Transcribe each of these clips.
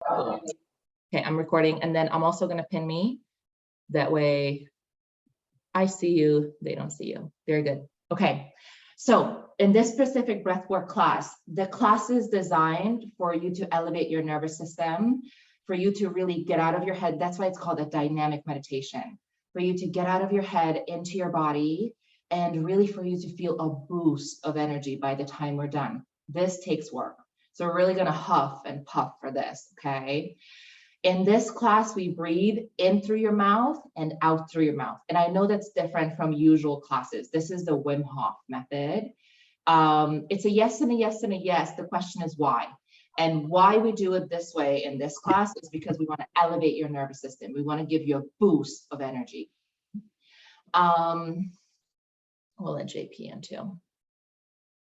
Cool. Okay, I'm recording, and then I'm also going to pin me. That way I see you, they don't see you. Very good. Okay, so in this specific breathwork class, the class is designed for you to elevate your nervous system, for you to really get out of your head. That's why it's called a dynamic meditation, for you to get out of your head into your body, and really for you to feel a boost of energy by the time we're done. This takes work. So we're really going to huff and puff for this, okay? In this class, we breathe in through your mouth and out through your mouth. And I know that's different from usual classes. This is the Wim Hof method. It's a yes and a yes and a yes. The question is why? And why we do it this way in this class is because we want to elevate your nervous system. We want to give you a boost of energy. We'll let JP in too.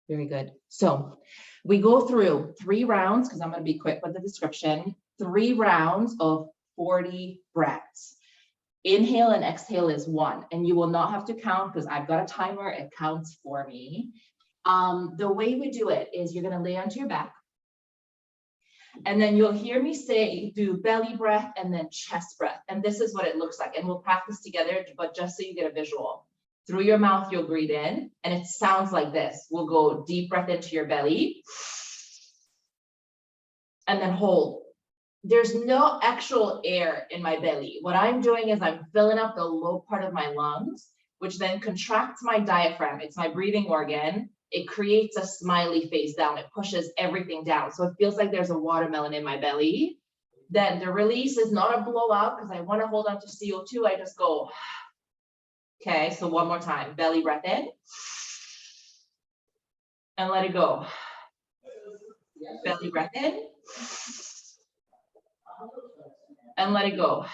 Very good. So we go through 3 rounds, because I'm going to be quick with the description, 3 rounds of 40 breaths. Inhale and exhale is 1, and you will not have to count because I've got a timer. It counts for me. The way we do it is you're going to lay onto your back, and then you'll hear me say, do belly breath and then chest breath. And this is what it looks like. And we'll practice together, but just so you get a visual. Through your mouth, you'll breathe in, and it sounds like this. We'll go deep breath into your belly, and then hold. There's no actual air in my belly. What I'm doing is I'm filling up the low part of my lungs, which then contracts my diaphragm. It's my breathing organ. It creates a smiley face down. It pushes everything down. So it feels like there's a watermelon in my belly. Then the release is not a blowout because I want to hold on to CO2. I just go. Okay, so one more time. Belly breath in. And let it go. Belly breath in. And let it go.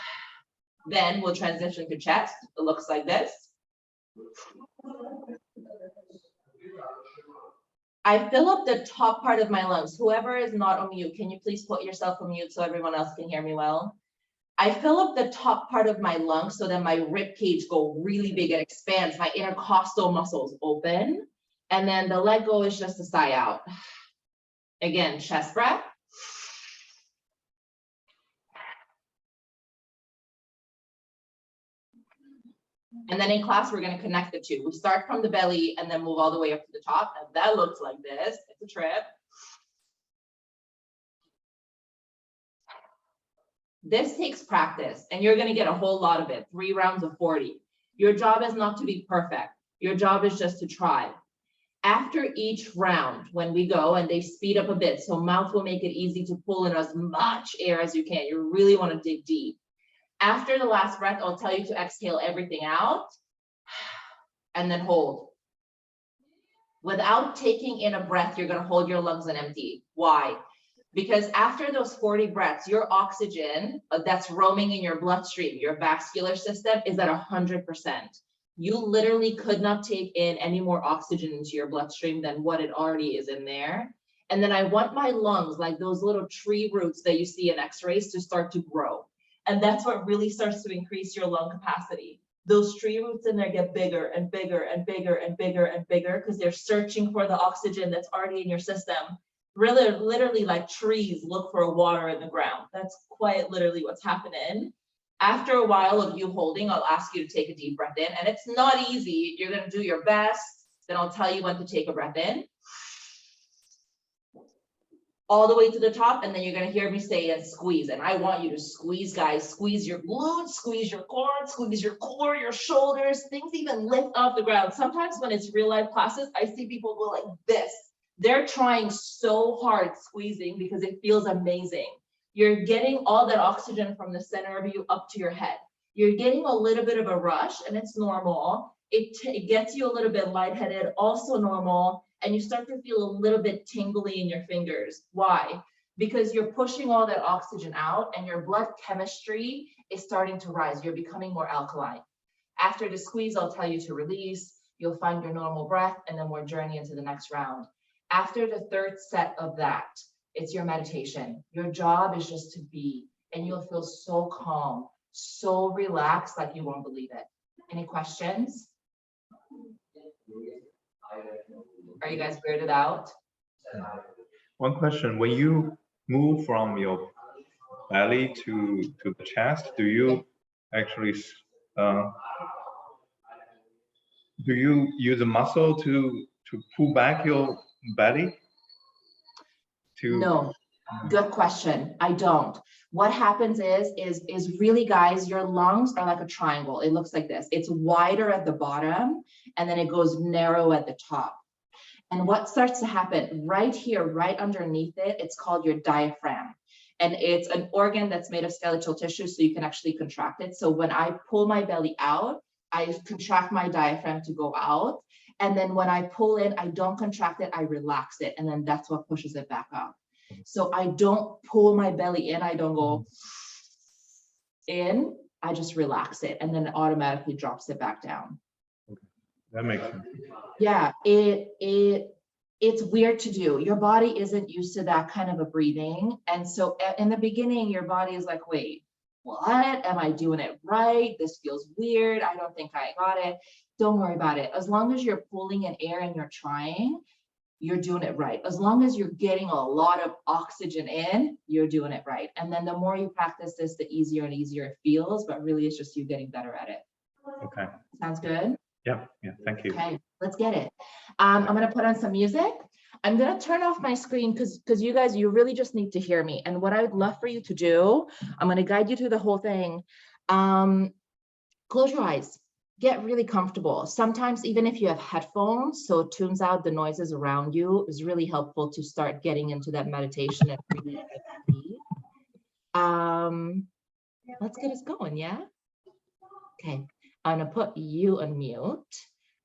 Then we'll transition to chest. It looks like this. I fill up the top part of my lungs. Whoever is not on mute, can you please put yourself on mute so everyone else can hear me well? I fill up the top part of my lungs so that my rib cage go really big. It expands. My intercostal muscles open. And then the let go is just a sigh out. Again, chest breath. And then in class, we're going to connect the 2. We start from the belly and then move all the way up to the top. And that looks like this. It's a trip. This takes practice, and you're going to get a whole lot of it. 3 rounds of 40. Your job is not to be perfect. Your job is just to try. After each round, when we go, and they speed up a bit, so mouth will make it easy to pull in as much air as you can. You really want to dig deep. After the last breath, I'll tell you to exhale everything out and then hold. Without taking in a breath, you're going to hold your lungs and empty. Why? Because after those 40 breaths, your oxygen that's roaming in your bloodstream, your vascular system, is at 100%. You literally could not take in any more oxygen into your bloodstream than what it already is in there. And then I want my lungs, like those little tree roots that you see in x-rays, to start to grow. And that's what really starts to increase your lung capacity. Those tree roots in there get bigger and bigger and bigger and bigger and bigger because they're searching for the oxygen that's already in your system. Really, literally like trees look for water in the ground. That's quite literally what's happening. After a while of you holding, I'll ask you to take a deep breath in. And it's not easy. You're going to do your best. Then I'll tell you when to take a breath in. All the way to the top, and then you're going to hear me say and squeeze. And I want you to squeeze, guys. Squeeze your glutes, squeeze your core, squeeze your core, your shoulders. Things even lift off the ground. Sometimes when it's real life classes, I see people go like this. They're trying so hard squeezing because it feels amazing. You're getting all that oxygen from the center of you up to your head. You're getting a little bit of a rush, and it's normal. It gets you a little bit lightheaded, also normal. And you start to feel a little bit tingly in your fingers. Why? Because you're pushing all that oxygen out and your blood chemistry is starting to rise. You're becoming more alkaline. After the squeeze, I'll tell you to release. You'll find your normal breath, and then we'll journey into the next round. After the 3rd set of that, it's your meditation. Your job is just to be, and you'll feel so calm, so relaxed, like you won't believe it. Any questions? Are you guys weirded out? One question, when you move from your belly to the chest, do you actually do you use a muscle to pull back your belly? No, good question. I don't. What happens is really, guys, your lungs are like a triangle. It looks like this. It's wider at the bottom and then it goes narrow at the top. And what starts to happen right here, right underneath it, it's called your diaphragm. And it's an organ that's made of skeletal tissue, so you can actually contract it. So when I pull my belly out, I contract my diaphragm to go out. And then when I pull in, I don't contract it, I relax it. And then that's what pushes it back up. So I don't pull my belly in, I don't go in, I just relax it and then it automatically drops it back down. That makes sense. Yeah, it's weird to do. Your body isn't used to that kind of a breathing. And so in the beginning, your body is like, wait, what? Am I doing it right? This feels weird. I don't think I got it. Don't worry about it. As long as you're pulling in air and you're trying, you're doing it right. As long as you're getting a lot of oxygen in, you're doing it right. And then the more you practice this, the easier and easier it feels, but really it's just you getting better at it. Okay. Sounds good? Yeah, thank you. Okay, let's get it. I'm gonna put on some music. I'm gonna turn off my screen because you guys, you really just need to hear me. And what I would love for you to do, I'm gonna guide you through the whole thing. Close your eyes, get really comfortable. Sometimes even if you have headphones, so it tunes out the noises around you, is really helpful to start getting into that meditation and really let's get us going, yeah? Okay, I'm gonna put you on mute.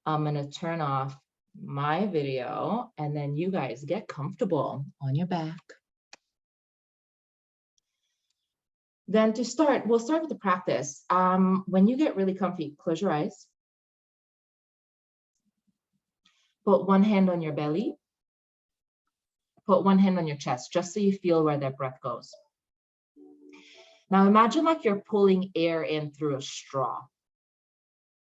I'm gonna turn off my video and then you guys get comfortable on your back. Then to start, we'll start with the practice. When you get really comfy, close your eyes. Put one hand on your belly. Put one hand on your chest, just so you feel where that breath goes. Now imagine like you're pulling air in through a straw.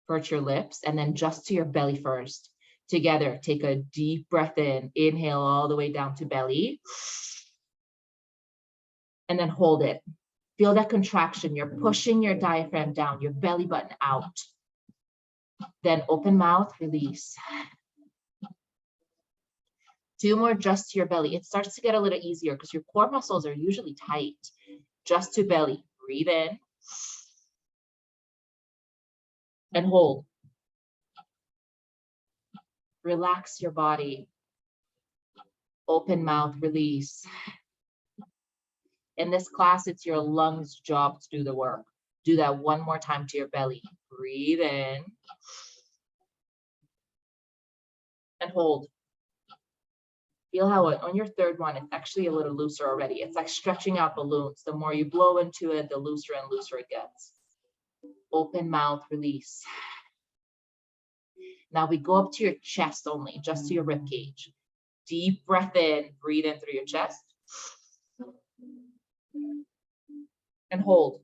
Perch your lips and then just to your belly first. Together, take a deep breath in, inhale all the way down to belly. And then hold it. Feel that contraction. You're pushing your diaphragm down, your belly button out. Then open mouth, release. 2 more just to your belly. It starts to get a little easier because your core muscles are usually tight. Just to belly. Breathe in. And hold. Relax your body. Open mouth, release. In this class, it's your lungs' job to do the work. Do that one more time to your belly. Breathe in. And hold. Feel how on your third one, it's actually a little looser already. It's like stretching out balloons. The more you blow into it, the looser and looser it gets. Open mouth, release. Now we go up to your chest only, just to your rib cage. Deep breath in, breathe in through your chest. And hold.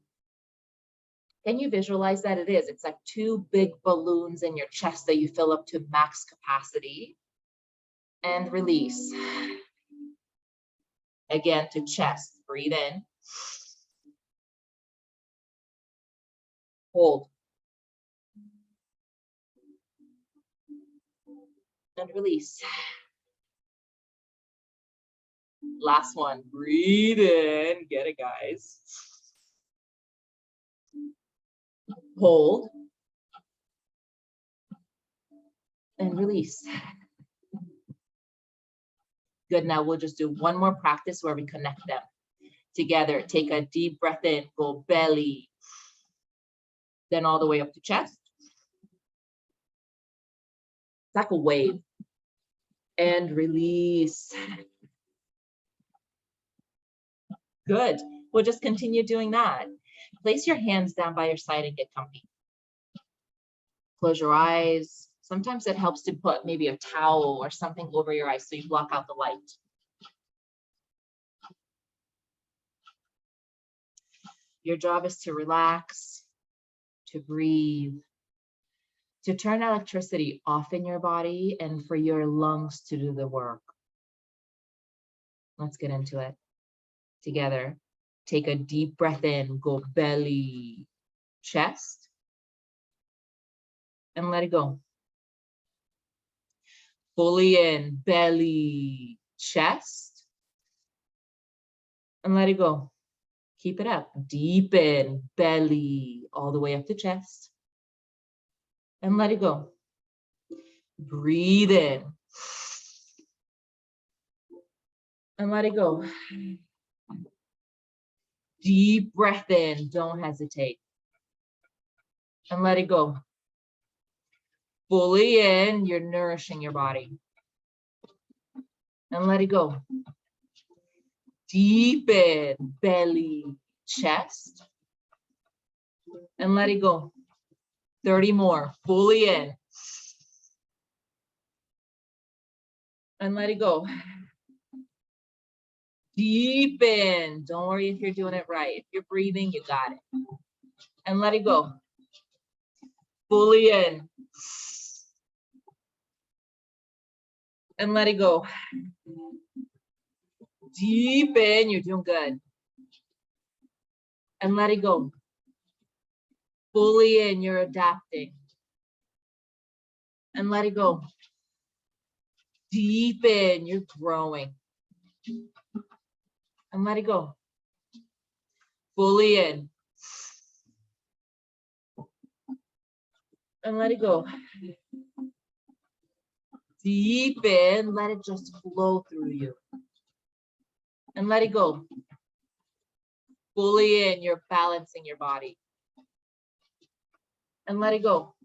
Can you visualize that it is? It's like 2 big balloons in your chest that you fill up to max capacity. And release. Again to chest, breathe in. Hold. And release. Last one, breathe in, get it guys. Hold. And release. Good, now we'll just do one more practice where we connect them. Together, take a deep breath in, go belly. Then all the way up to chest. It's like a wave. And release. Good, we'll just continue doing that. Place your hands down by your side and get comfy. Close your eyes. Sometimes it helps to put maybe a towel or something over your eyes so you block out the light. Your job is to relax, to breathe, to turn electricity off in your body and for your lungs to do the work. Let's get into it together. Take a deep breath in, go belly, chest, and let it go. Fully in, belly, chest, and let it go. Keep it up. Deep in, belly, all the way up to chest, and let it go. Breathe in, and let it go. Deep breath in, don't hesitate, and let it go. Fully in, you're nourishing your body, and let it go. Deep in, belly, chest, and let it go. 30 more, fully in, and let it go. Deep in, don't worry if you're doing it right. If you're breathing, you got it. And let it go. Fully in. And let it go. Deep in, you're doing good. And let it go. Fully in, you're adapting. And let it go. Deep in, you're growing. And let it go. Fully in. And let it go. Deep in, let it just flow through you. And let it go. Fully in, you're balancing your body. And let it go.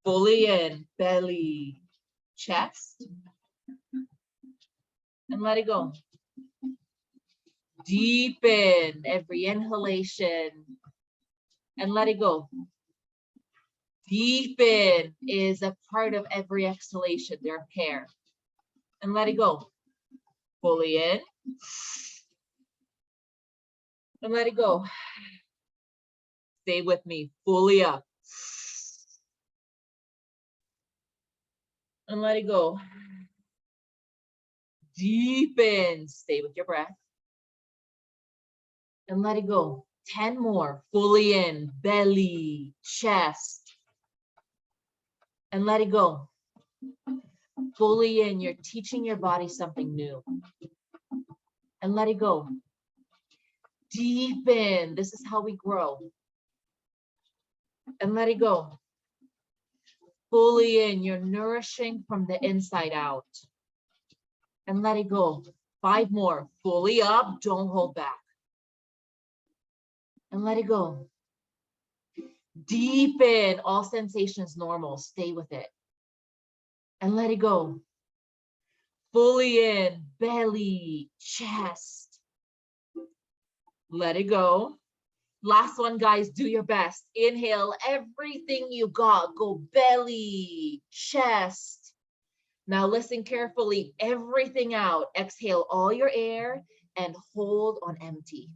Fully in, belly, chest. And let it go. Deep in, every inhalation. And let it go. Deep in is a part of every exhalation. They're a pair. And let it go. Fully in. And let it go. Stay with me. Fully up. And let it go. Deep in. Stay with your breath. And let it go. 10 more. Fully in. Belly, chest. And let it go. Fully in. You're teaching your body something new. And let it go. Deep in. This is how we grow. And let it go. Fully in. You're nourishing from the inside out. And let it go. 5 more. Fully up. Don't hold back. And let it go. Deep in. All sensations normal. Stay with it. And let it go. Fully in. Belly, chest. Let it go. Last one, guys. Do your best. Inhale everything you got. Go belly, chest. Now listen carefully. Everything out. Exhale all your air and hold on empty.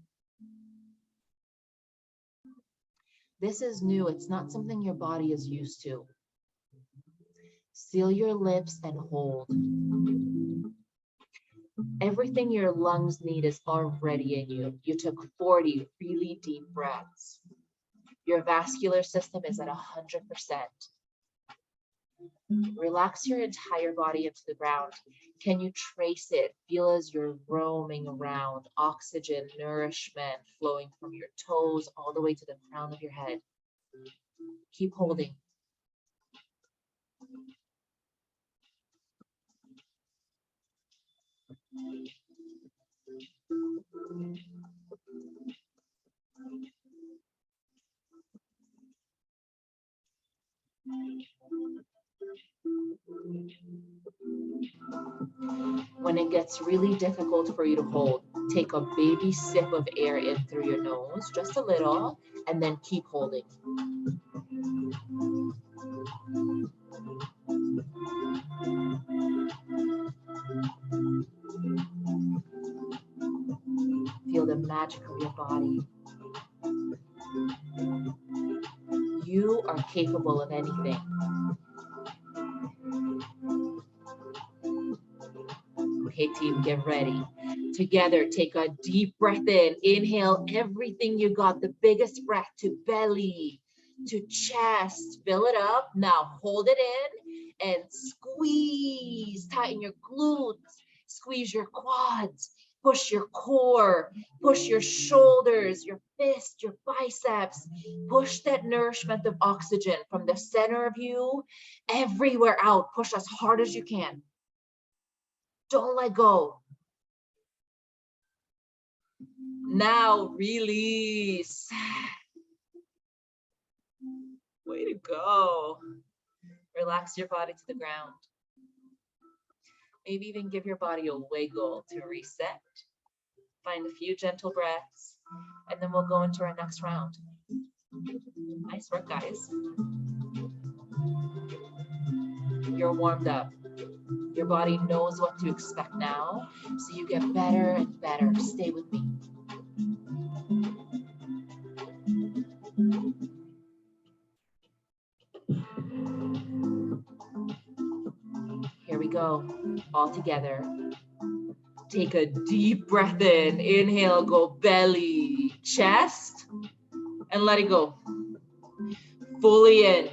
This is new. It's not something your body is used to. Seal your lips and hold. Everything your lungs need is already in you. You took 40 really deep breaths. Your vascular system is at 100%. Relax your entire body into the ground. Can you trace it? Feel as you're roaming around. Oxygen, nourishment flowing from your toes all the way to the crown of your head. Keep holding. When it gets really difficult for you to hold, take a baby sip of air in through your nose, just a little, and then keep holding. Feel the magic of your body. You are capable of anything. Okay, team, get ready. Together, take a deep breath in. Inhale everything you got, the biggest breath to belly, to chest. Fill it up. Now hold it in and squeeze. Tighten your glutes. Squeeze your quads. Push your core. Push your shoulders, your fist, your biceps. Push that nourishment of oxygen from the center of you everywhere out. Push as hard as you can. Don't let go. Now release. Way to go. Relax your body to the ground. Maybe even give your body a wiggle to reset. Find a few gentle breaths, and then we'll go into our next round. Nice work, guys. You're warmed up. Your body knows what to expect now, so you get better and better. Stay with me. Here we go, all together. Take a deep breath in. Inhale, go belly, chest, and let it go. Fully in.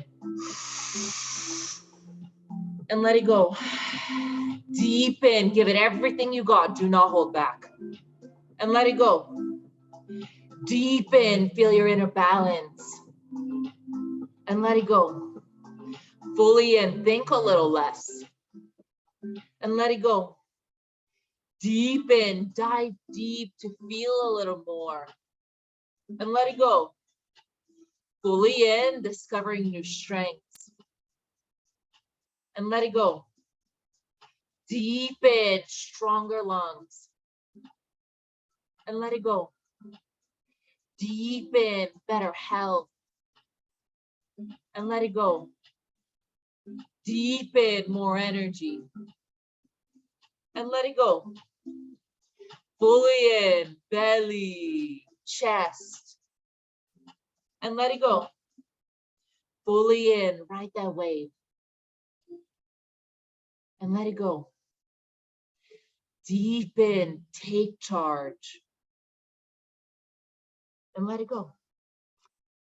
And let it go. Deep in. Give it everything you got. Do not hold back. And let it go. Deep in. Feel your inner balance. And let it go. Fully in. Think a little less. And let it go. Deep in. Dive deep to feel a little more. And let it go. Fully in. Discovering new strengths. And let it go. Deep in. Stronger lungs. And let it go. Deep in. Better health. And let it go. Deep in. More energy. And let it go. Fully in. Belly. Chest. And let it go. Fully in. Ride that wave. And let it go. Deep in. Take charge. And let it go.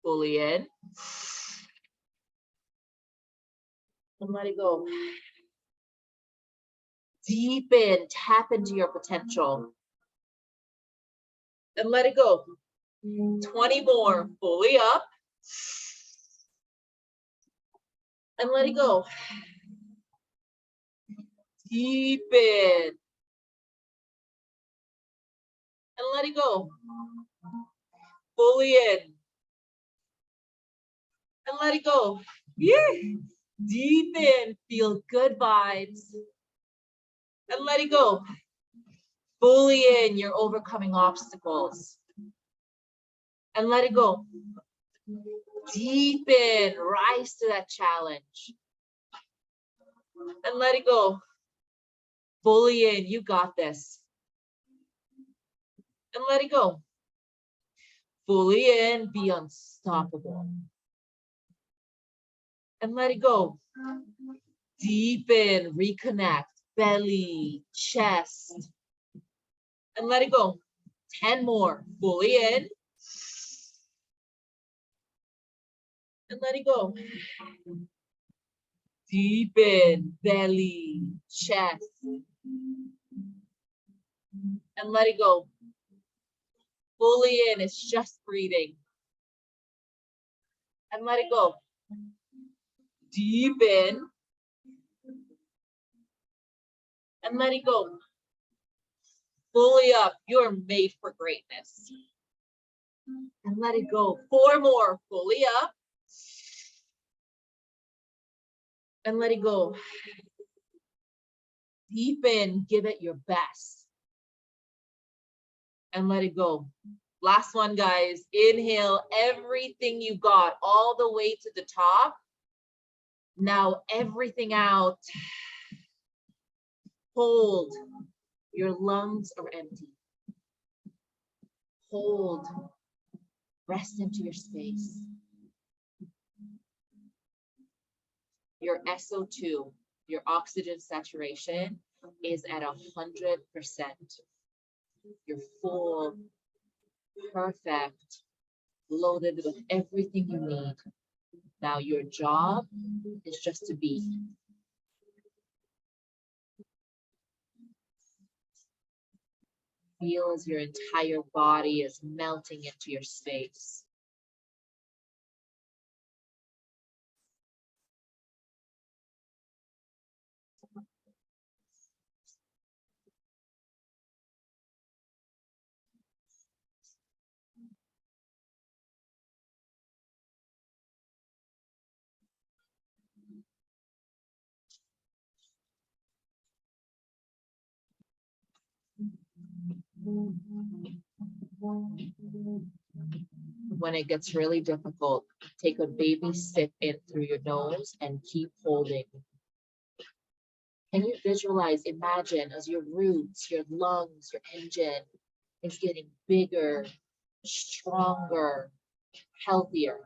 Fully in. And let it go. Deep in. Tap into your potential. And let it go. 20 more. Fully up. And let it go. Deep in. And let it go. Fully in. And let it go. Yeah. Deep in. Feel good vibes. And let it go. Fully in. You're overcoming obstacles. And let it go. Deep in. Rise to that challenge. And let it go. Fully in. You got this. And let it go. Fully in. Be unstoppable. And let it go. Deep in. Reconnect. Belly. Chest. And let it go. 10 more. Fully in. And let it go. Deep in. Belly. Chest. And let it go. Fully in. It's just breathing. And let it go. Deep in. And let it go. Fully up. You're made for greatness. And let it go. 4 more. Fully up. And let it go. Deep in. Give it your best. And let it go. Last one, guys. Inhale everything you got all the way to the top. Now everything out. Hold. Your lungs are empty. Hold. Rest into your space. Your SO2, your oxygen saturation, is at 100%. You're full, perfect, loaded with everything you need. Now your job is just to be. Feel as your entire body is melting into your space. When it gets really difficult, take a baby step in through your nose and keep holding. Can you visualize, imagine as your roots, your lungs, your engine is getting bigger, stronger, healthier.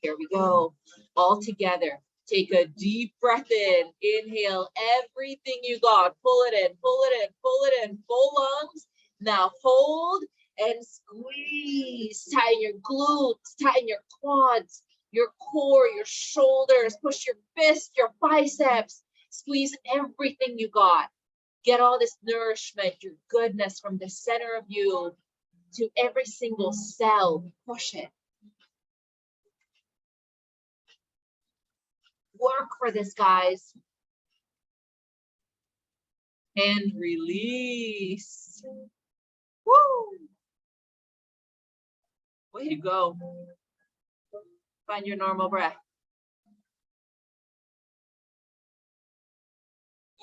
Here we go. All together. Take a deep breath in. Inhale everything you got. Pull it in, pull it in, pull it in. Full lungs. Now hold and squeeze. Tighten your glutes, tighten your quads, your core, your shoulders. Push your fists, your biceps. Squeeze everything you got. Get all this nourishment, your goodness from the center of you to every single cell. Push it. Work for this, guys. And release. Woo! Way to go. Find your normal breath.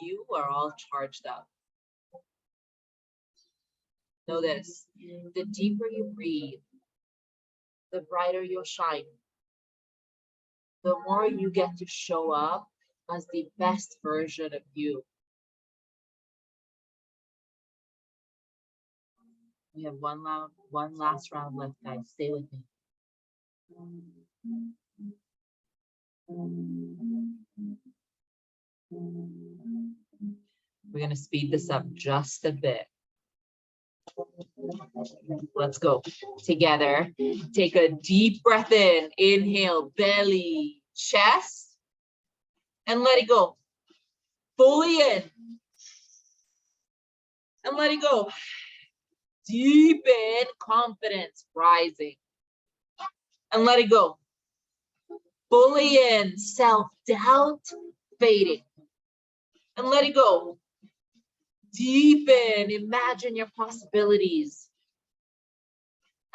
You are all charged up. Know this, the deeper you breathe, the brighter you'll shine. The more you get to show up as the best version of you. We have one last round left, guys. Stay with me. We're going to speed this up just a bit. Let's go. Together. Take a deep breath in. Inhale, belly, chest, and let it go. Fully in. And let it go. Deep in, confidence rising. And let it go. Fully in, self-doubt fading. And let it go. Deep in, imagine your possibilities.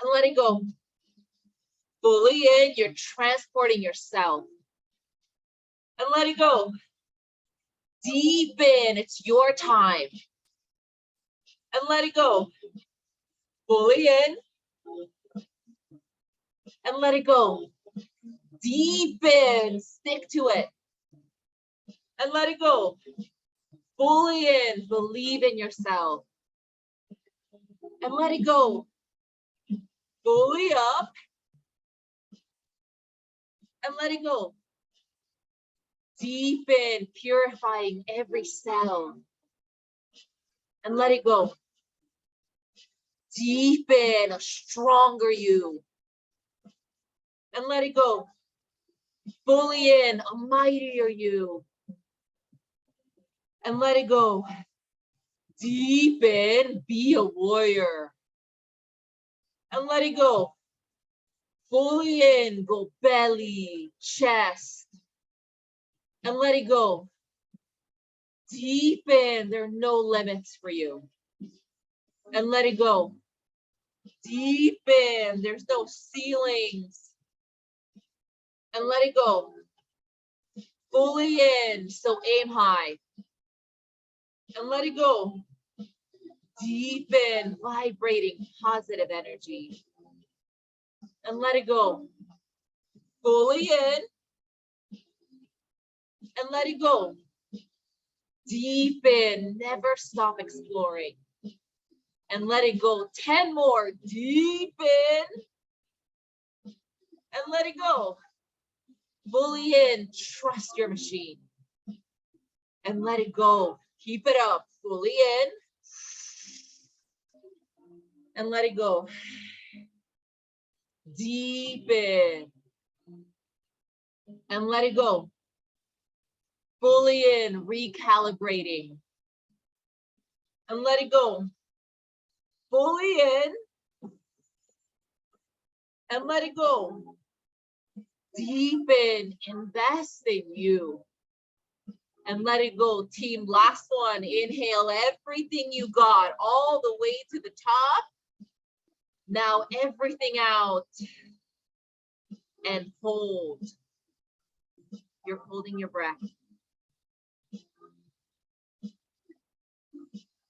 And let it go. Fully in, you're transporting yourself. And let it go. Deep in, it's your time. And let it go. Fully in. And let it go. Deep in, stick to it. And let it go. Fully in, believe in yourself. And let it go. Fully up. And let it go. Deep in, purifying every cell. And let it go. Deep in, a stronger you. And let it go. Fully in, a mightier you. And let it go. Deep in, be a warrior. And let it go. Fully in, go belly, chest. And let it go. Deep in, there are no limits for you. And let it go. Deep in, there's no ceilings. And let it go. Fully in, so aim high. And let it go. Deep in, vibrating positive energy. And let it go. Fully in. And let it go. Deep in, never stop exploring. and let it go. 10 more. Deep in and let it go. Fully in. Trust your machine. And let it go. Keep it up. Fully in. And let it go. Deep in. And let it go. Fully in. Recalibrating. And let it go. Fully in. And let it go. Deep in. Invest in you. And let it go. Team, last one. Inhale everything you got all the way to the top. Now everything out. And hold. You're holding your breath.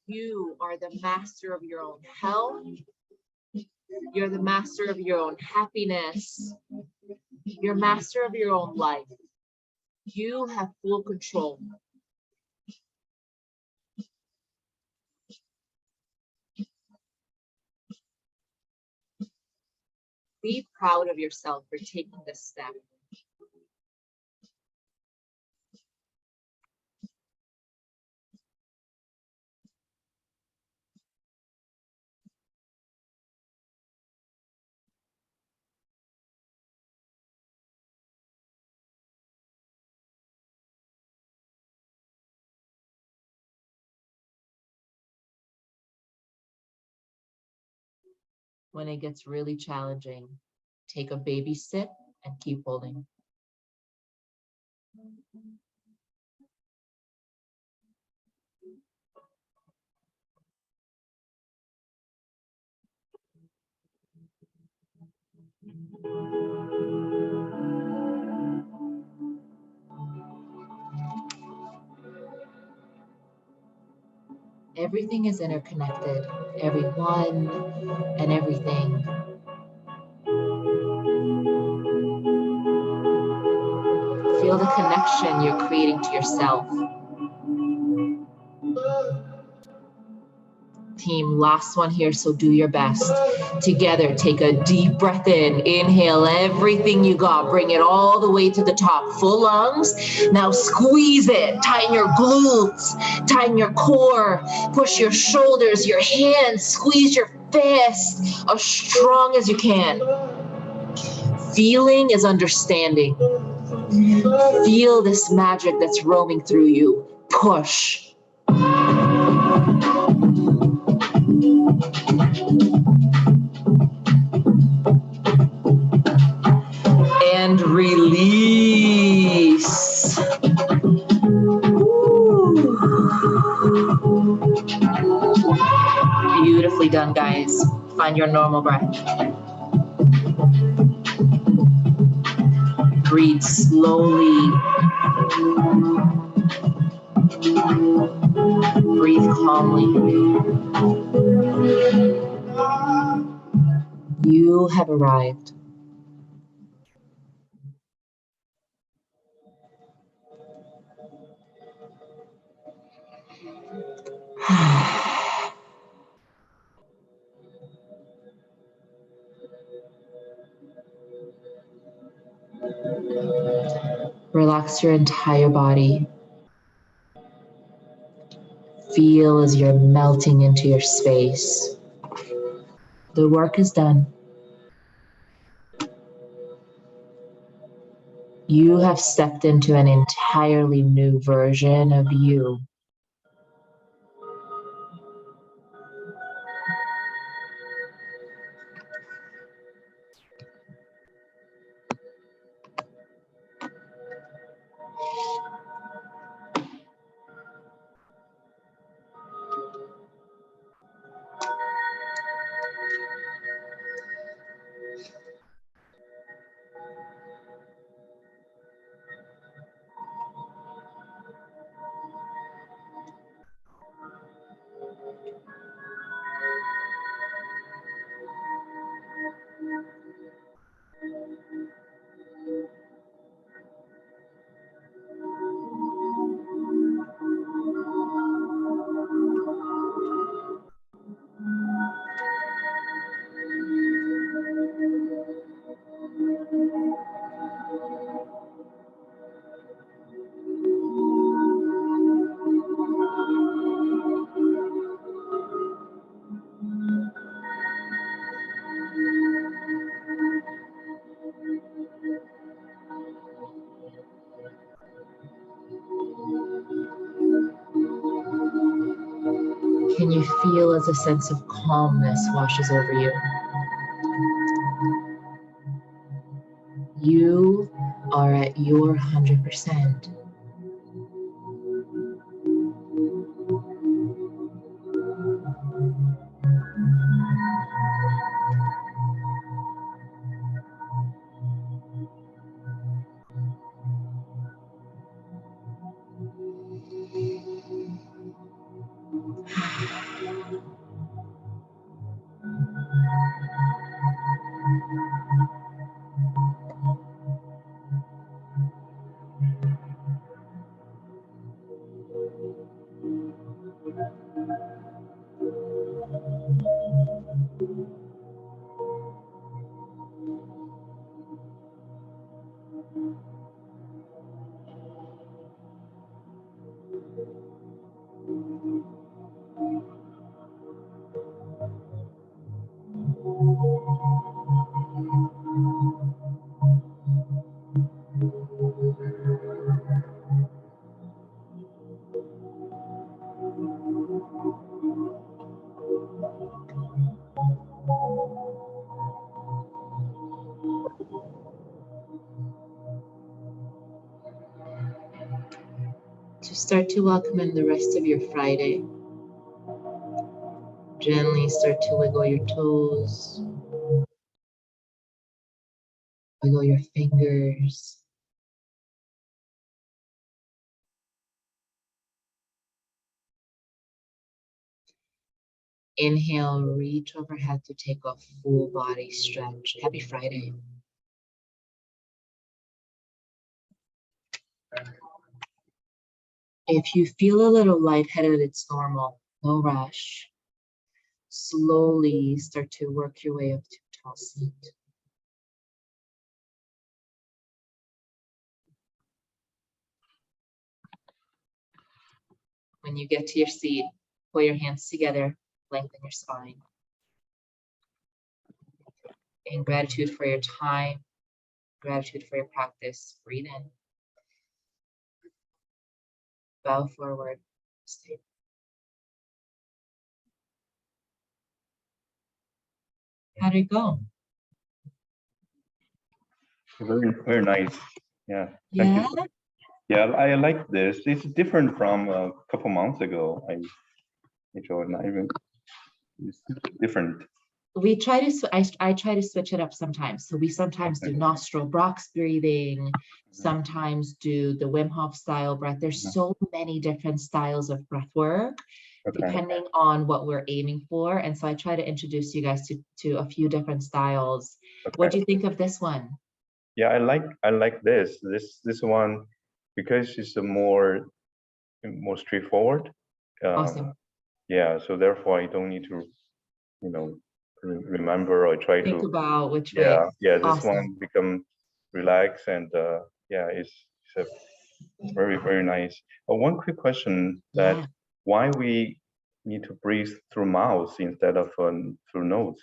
You are the master of your own health. You're the master of your own happiness. You're master of your own life. You have full control. Be proud of yourself for taking this step. When it gets really challenging, take a baby sip and keep holding. Everything is interconnected, everyone and everything. Feel the connection you're creating to yourself. Team, last one here, so do your best. Together, take a deep breath in. Inhale everything you got. Bring it all the way to the top. Full lungs. Now squeeze it. Tighten your glutes. Tighten your core. Push your shoulders, your hands. Squeeze your fists as strong as you can. Feeling is understanding. Feel this magic that's roaming through you. Push. And release. Beautifully done, guys. Find your normal breath. Breathe slowly. Breathe calmly. You have arrived. Relax your entire body. Feel as you're melting into your space. The work is done. You have stepped into an entirely new version of you. And you feel as a sense of calmness washes over you. You are at your 100%. To start to welcome in the rest of your Friday, gently start to wiggle your toes, wiggle your fingers. Inhale, reach overhead to take a full body stretch. Happy Friday. If you feel a little lightheaded, it's normal. No rush. Slowly start to work your way up to tall seat. When you get to your seat, pull your hands together, lengthen your spine. In gratitude for your time, gratitude for your practice, breathe in. Bow forward, stay. How did it go? Very, very nice. Yeah. Thank Yeah. you. Yeah, I like this. It's different from a couple months ago. I enjoyed not even. It's different. We try to, I try to switch it up sometimes. So we sometimes do nostril box breathing, sometimes do the Wim Hof style breath. There's so many different styles of breath work, depending on what we're aiming for. And so I try to introduce you guys to a few different styles. What do you think of this one? Yeah, I like this one because it's a more straightforward. Awesome. Yeah, so therefore I don't need to, remember or try Think to about which way. Yeah, this Awesome. one become relaxed and yeah, it's a very, very nice. One quick question that why we need to breathe through mouth instead of through nose?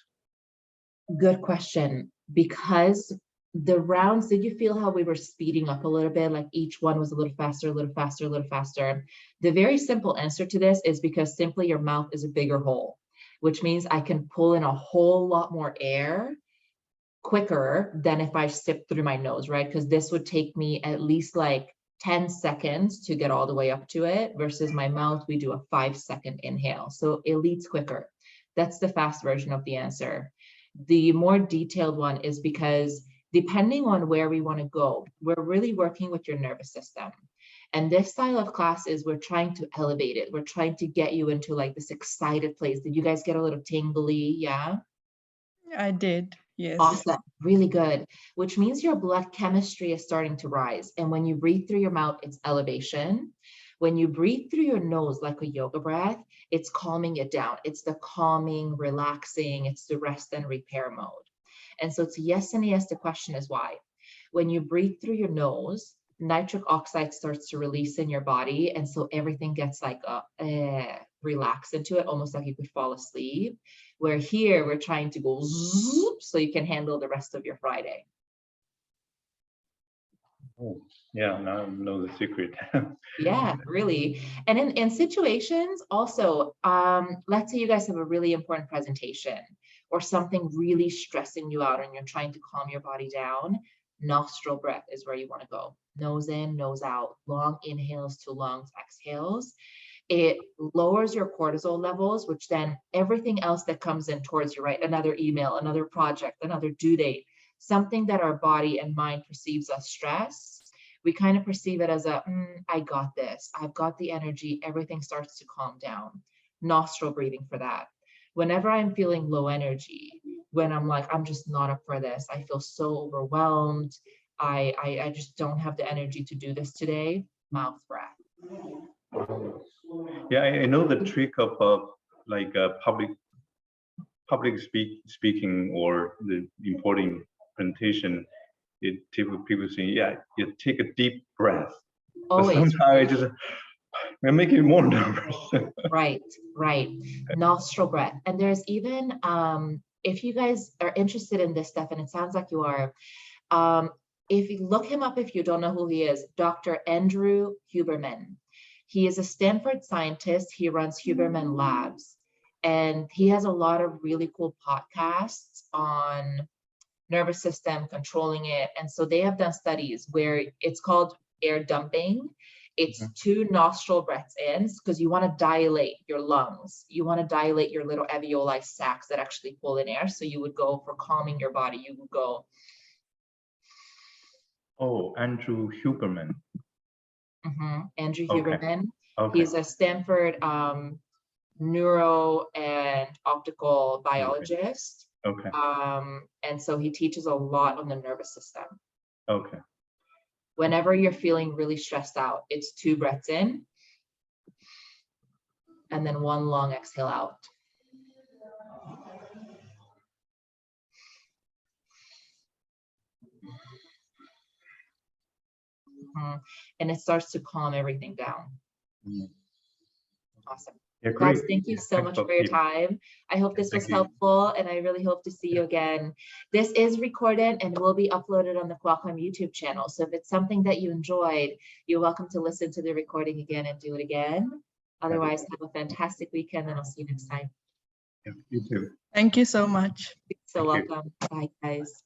Good question. Because the rounds, did you feel how we were speeding up a little bit? Like each one was a little faster, a little faster, a little faster. The very simple answer to this is because simply your mouth is a bigger hole, which means I can pull in a whole lot more air quicker than if I sip through my nose, right? Because this would take me at least like 10 seconds to get all the way up to it versus my mouth, we do a 5-second inhale. So it leads quicker. That's the fast version of the answer. The more detailed one is because depending on where we want to go, we're really working with your nervous system. And this style of class is we're trying to elevate it. We're trying to get you into like this excited place. Did you guys get a little tingly? Yeah. I did. Yes. Awesome. Really good. Which means your blood chemistry is starting to rise. And when you breathe through your mouth, it's elevation. When you breathe through your nose like a yoga breath, it's calming it down. It's the calming, relaxing, it's the rest and repair mode. And so it's yes and yes. The question is why. When you breathe through your nose, nitric oxide starts to release in your body. And so everything gets like relax into it, almost like you could fall asleep. Where here we're trying to go zoop so you can handle the rest of your Friday. Oh, yeah, now I know the secret. Yeah, really. And in situations also, let's say you guys have a really important presentation or something really stressing you out and you're trying to calm your body down, nostril breath is where you want to go. Nose in, nose out, long inhales to long exhales. It lowers your cortisol levels, which then everything else that comes in towards you, right? Another email, another project, another due date, something that our body and mind perceives as stress. We kind of perceive it as a, I got this. I've got the energy. Everything starts to calm down. Nostril breathing for that. Whenever I'm feeling low energy, when I'm like, I'm just not up for this. I feel so overwhelmed. I just don't have the energy to do this today. Mouth breath. Yeah, I know the trick of like public speaking or the important presentation. People say, yeah, you take a deep breath. But Always. sometimes it just make it more nervous. Right. Nostril breath. And there's even, if you guys are interested in this stuff, and it sounds like you are, if you look him up, if you don't know who he is, Dr. Andrew Huberman. He is a Stanford scientist. He runs Huberman Labs. And he has a lot of really cool podcasts on nervous system, controlling it. And so they have done studies where it's called air dumping. It's 2 nostril breaths in because you want to dilate your lungs. You want to dilate your little alveoli sacs that actually pull in air. So you would go for calming your body. You would go. Oh, Andrew Huberman. Andrew Okay. Huberman. Okay. He's a Stanford neuro and optical biologist. Okay. And so he teaches a lot on the nervous system. Okay. Whenever you're feeling really stressed out, it's 2 breaths in and then 1 long exhale out. And it starts to calm everything down. Awesome. Yeah, great. Guys, thank you so much for your time. I hope this was helpful, and I really hope to see you again. This is recorded and will be uploaded on the Qualcomm YouTube channel. So if it's something that you enjoyed, you're welcome to listen to the recording again and do it again. Otherwise, have a fantastic weekend, and I'll see you next time. Yeah, you too. Thank you so much. So welcome. Bye, guys.